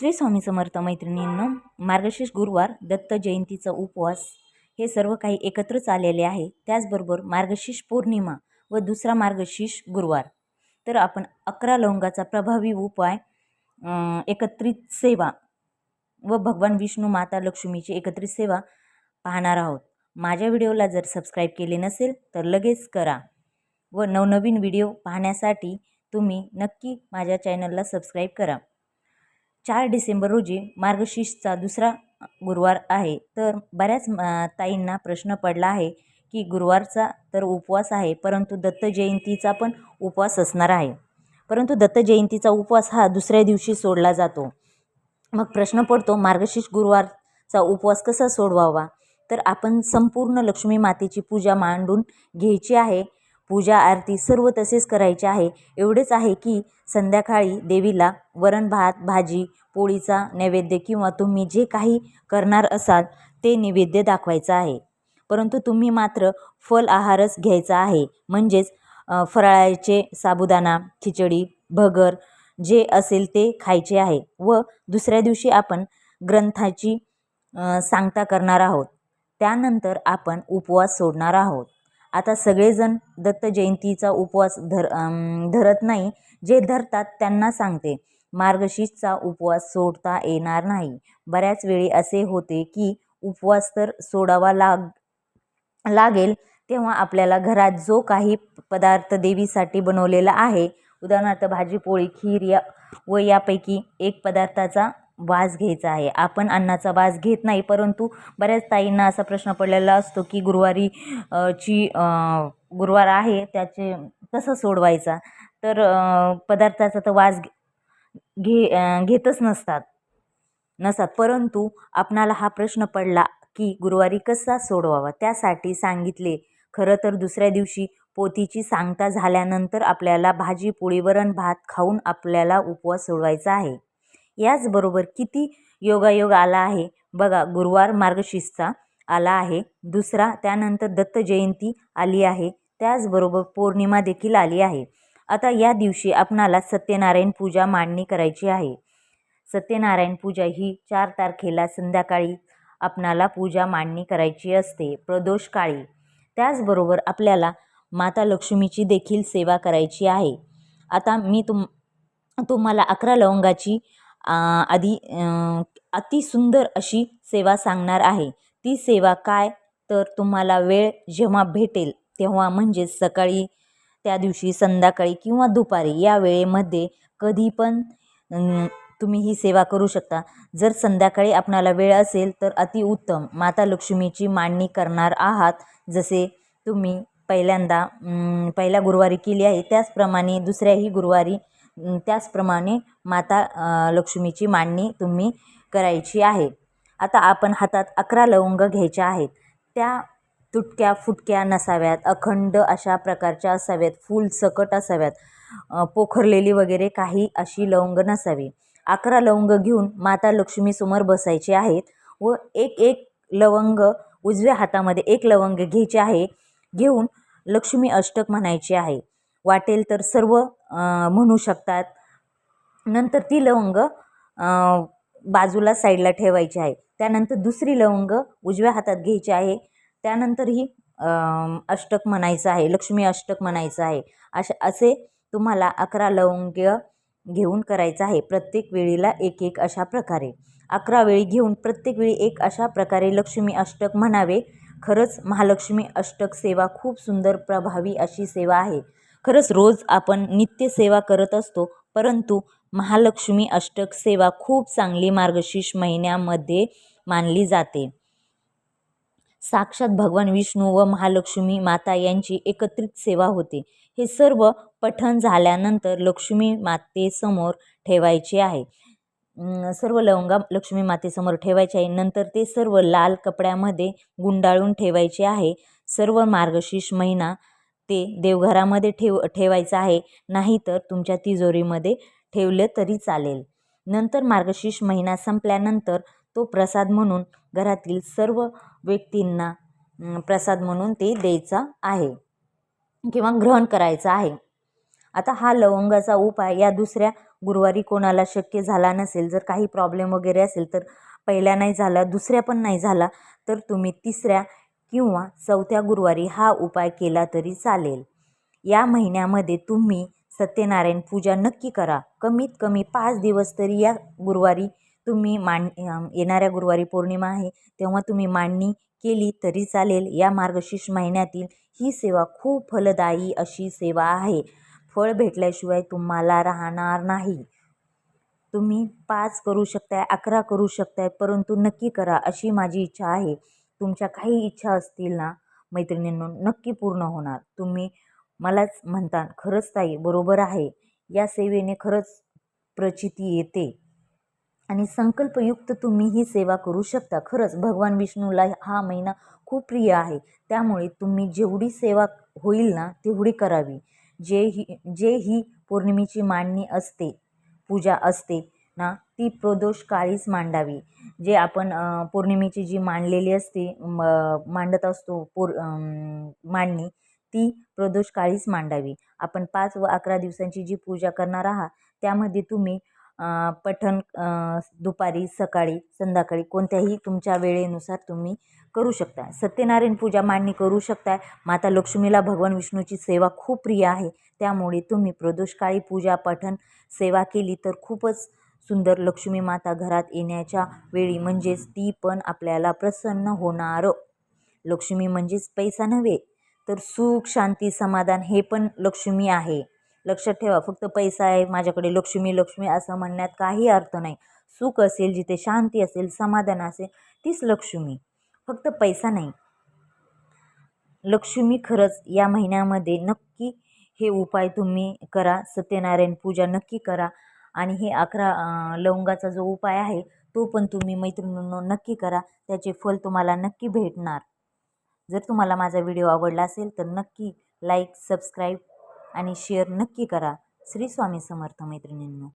श्री स्वामी समर्थ मैत्रिणींनो, मार्गशीर्ष गुरुवार, दत्त जयंतीचा उपवास हे सर्व काही एकत्रच आलेले आहे. त्याचबरोबर मार्गशीर्ष पौर्णिमा व दुसरा मार्गशीर्ष गुरुवार. तर आपण 11 लवंगाचा प्रभावी उपाय, एकत्रित सेवा व भगवान विष्णू माता लक्ष्मीची एकत्रित सेवा पाहणार आहोत. माझ्या व्हिडिओला जर सबस्क्राईब केले नसेल तर लगेच करा व नवनवीन व्हिडिओ पाहण्यासाठी तुम्ही नक्की माझ्या चॅनलला सबस्क्राईब करा. 4 डिसेंबर रोजी मार्गशीर्षचा दुसरा गुरुवार आहे. तर बऱ्याच ताईंना प्रश्न पडला आहे की गुरुवारचा तर उपवास आहे, परंतु दत्त जयंतीचा पण उपवास असणार आहे. परंतु दत्त जयंतीचा उपवास हा दुसऱ्या दिवशी सोडला जातो. मग प्रश्न पडतो, मार्गशीर्ष गुरुवारचा उपवास कसा सोडवावा? तर आपण संपूर्ण लक्ष्मी मातेची पूजा मांडून घ्यायची आहे. पूजा आरती सर्व तसेच करायचे आहे. एवढेच आहे की संध्याकाळी देवीला वरण भात भाजी पोळीचा नैवेद्य किंवा तुम्ही जे काही करणार असाल ते नैवेद्य दाखवायचं आहे. परंतु तुम्ही मात्र फल आहारच घ्यायचा आहे. म्हणजेच फराळाचे साबुदाणा, खिचडी, भगर जे असेल ते खायचे आहे. व दुसऱ्या दिवशी आपण ग्रंथाची सांगता करणार आहोत. त्यानंतर आपण उपवास सोडणार आहोत. आता सगळेजण दत्त जयंतीचा उपवास धरत नाही. जे धरतात त्यांना सांगते, मार्गशीर्षचा उपवास सोडता येणार नाही. बऱ्याच वेळी असे होते की उपवास तर सोडावा लागेल तेव्हा आपल्याला घरात जो काही पदार्थ देवीसाठी बनवलेला आहे, उदाहरणार्थ भाजी पोळी खीर व यापैकी एक पदार्थाचा वास घ्यायचा आहे. आपण अन्नाचा वास घेत नाही, परंतु बऱ्याच ताईंना असा प्रश्न पडलेला असतो की गुरुवार आहे त्याचे कसं सोडवायचा? तर पदार्थाचा तर वास घेतच नसतात. परंतु आपणाला हा प्रश्न पडला की गुरुवारी कसा सोडवावा, त्यासाठी सांगितले. खरं तर दुसऱ्या दिवशी पोथीची सांगता झाल्यानंतर आपल्याला भाजी पोळी वरण भात खाऊन आपल्याला उपवास सोडवायचा आहे. याचबरोबर किती योगायोग आला आहे बघा. गुरुवार मार्गशीर्षचा आला आहे दुसरा, त्यानंतर दत्त जयंती आली आहे, त्याचबरोबर पौर्णिमा देखील आली आहे. आता या दिवशी आपणाला सत्यनारायण पूजा मांडणी करायची आहे. सत्यनारायण पूजा ही 4 तारखेला संध्याकाळी आपणाला पूजा मांडणी करायची असते, प्रदोष काळी. त्याचबरोबर आपल्याला माता लक्ष्मीची देखील सेवा करायची आहे. आता मी तुम्हाला 11 लवंगाची आधी अति सुंदर अशी सेवा सांगणार आहे. ती सेवा काय? तर तुम्हाला वेळ जेव्हा भेटेल तेव्हा, म्हणजे सकाळी, त्या दिवशी संध्याकाळी किंवा दुपारी, या वेळेमध्ये कधी पण तुम्ही ही सेवा करू शकता. जर संध्याकाळी आपणाला वेळ असेल तर अतिउत्तम. माता लक्ष्मीची मांडणी करणार आहात, जसे तुम्ही पहिल्या गुरुवारी केली आहे त्याचप्रमाणे दुसऱ्याही गुरुवारी त्याचप्रमाणे माता लक्ष्मीची मांडणी तुम्ही करायची आहे. आता आपण हातात 11 लवंग घ्यायच्या आहेत. त्या तुटक्या फुटक्या नसाव्यात, अखंड अशा प्रकारच्या असाव्यात, फुल सकट असाव्यात, पोखरलेली वगैरे काही अशी लवंग नसावी. 11 लवंग घेऊन माता लक्ष्मी समोर बसायचे आहेत व एक लवंग उजव्या हातामध्ये एक लवंग घ्यायचे आहे. घेऊन लक्ष्मी अष्टक म्हणायचे आहे. वाटेल तर सर्व म्हणू शकतात. नंतर ती लवंग बाजूला साईडला ठेवायची आहे. त्यानंतर दुसरी लवंग उजव्या हातात घ्यायची आहे. त्यानंतर ही अष्टक म्हणायचं आहे, लक्ष्मी अष्टक म्हणायचं आहे. असे तुम्हाला 11 लवंग घेऊन करायचं आहे. प्रत्येक वेळीला एक अशा प्रकारे 11 वेळी घेऊन प्रत्येक वेळी एक अशा प्रकारे लक्ष्मी अष्टक म्हणावे. खरंच महालक्ष्मी अष्टक सेवा खूप सुंदर प्रभावी अशी सेवा आहे. खरंच रोज आपण नित्य सेवा करत असतो, परंतु महालक्ष्मी अष्टक सेवा खूप चांगली मार्गशीर्ष महिन्यामध्ये मानली जाते. साक्षात भगवान विष्णू व महालक्ष्मी माता यांची एकत्रित सेवा होते. हे सर्व पठण झाल्यानंतर लक्ष्मी मातेसमोर ठेवायचे आहे. सर्व लवंगा लक्ष्मी मातेसमोर ठेवायचे आहे. नंतर ते सर्व लाल कपड्यामध्ये गुंडाळून ठेवायचे आहे. सर्व मार्गशीर्ष महिना ते देवघरामध्ये ठेवायचं आहे, नाहीतर तुमच्या तिजोरीमध्ये ठेवले तरी चालेल. नंतर मार्गशीर्ष महिना संपल्यानंतर तो प्रसाद म्हणून घरातील सर्व व्यक्तींना प्रसाद म्हणून ते द्यायचा आहे किंवा ग्रहण करायचं आहे. आता हा लवंगाचा उपाय या दुसऱ्या गुरुवारी कोणाला शक्य झाला नसेल, जर काही प्रॉब्लेम वगैरे असेल तर पहिल्या नाही झाला, दुसऱ्या पण नाही झाला, तर तुम्ही तिसऱ्या किंवा चौथ्या गुरुवारी हा उपाय केला तरी चालेल. या महिन्यामध्ये तुम्ही सत्यनारायण पूजा नक्की करा. कमीत कमी 5 दिवस तरी या गुरुवारी तुम्ही येणाऱ्या गुरुवारी पौर्णिमा आहे तेव्हा तुम्ही मांडणी केली तरी चालेल. या मार्गशीर्ष महिन्यातील ही सेवा खूप फलदायी अशी सेवा आहे. फळ भेटल्याशिवाय तुम्हाला राहणार नाही. तुम्ही 5 करू शकताय, 11 करू शकताय, परंतु नक्की करा अशी माझी इच्छा आहे. तुमच्या काही इच्छा असतील ना मैत्रिणींनो, नक्की पूर्ण होणार. तुम्ही मलाच म्हणता खरंच ताई बरोबर आहे, या सेवेने खरंच प्रचिती येते आणि संकल्पयुक्त तुम्ही ही सेवा करू शकता. खरंच भगवान विष्णूला हा महिना खूप प्रिय आहे. त्यामुळे तुम्ही जेवढी सेवा होईल ना तेवढी करावी. जे ही पौर्णिमेची मांडणी असते, पूजा असते ना, ती प्रदोष काळीच मांडावी. जे आपण पौर्णिमेची जी मांडलेली असते मांडत असतो मांडणी, ती प्रदोष काळीच मांडावी. आपण 5 व 11 दिवसांची जी पूजा करणार आहात त्यामध्ये तुम्ही पठण दुपारी, सकाळी, संध्याकाळी कोणत्याही तुमच्या वेळेनुसार तुम्ही करू शकता. सत्यनारायण पूजा मांडणी करू शकता. माता लक्ष्मीला भगवान विष्णूची सेवा खूप प्रिय आहे. त्यामुळे तुम्ही प्रदोषकाळी पूजा पठण सेवा केली तर खूपच सुंदर लक्ष्मी माता घरात येण्याच्या वेळी म्हणजेच ती पण आपल्याला प्रसन्न होणार. लक्ष्मी म्हणजेच पैसा नव्हे तर सुख, शांती, समाधान हे पण लक्ष्मी आहे. लक्षात ठेवा, फक्त पैसा आहे माझ्याकडे, लक्ष्मी लक्ष्मी असं म्हणण्यात काही अर्थ नाही. सुख असेल, जिथे शांती असेल, समाधान असेल, तीच लक्ष्मी, फक्त पैसा नाही. लक्ष्मी खरंच या महिन्यामध्ये नक्की हे उपाय तुम्ही करा. सत्यनारायण पूजा नक्की करा आणि हे 11 लवंगाचा जो उपाय आहे तो पण तुम्ही मैत्रिणींनो नक्की करा. त्याचे फल तुम्हाला नक्की भेटणार. जर तुम्हाला माझा व्हिडिओ आवडला असेल तर नक्की लाईक, सबस्क्राईब आणि शेअर नक्की करा. श्री स्वामी समर्थ मैत्रिणींनो.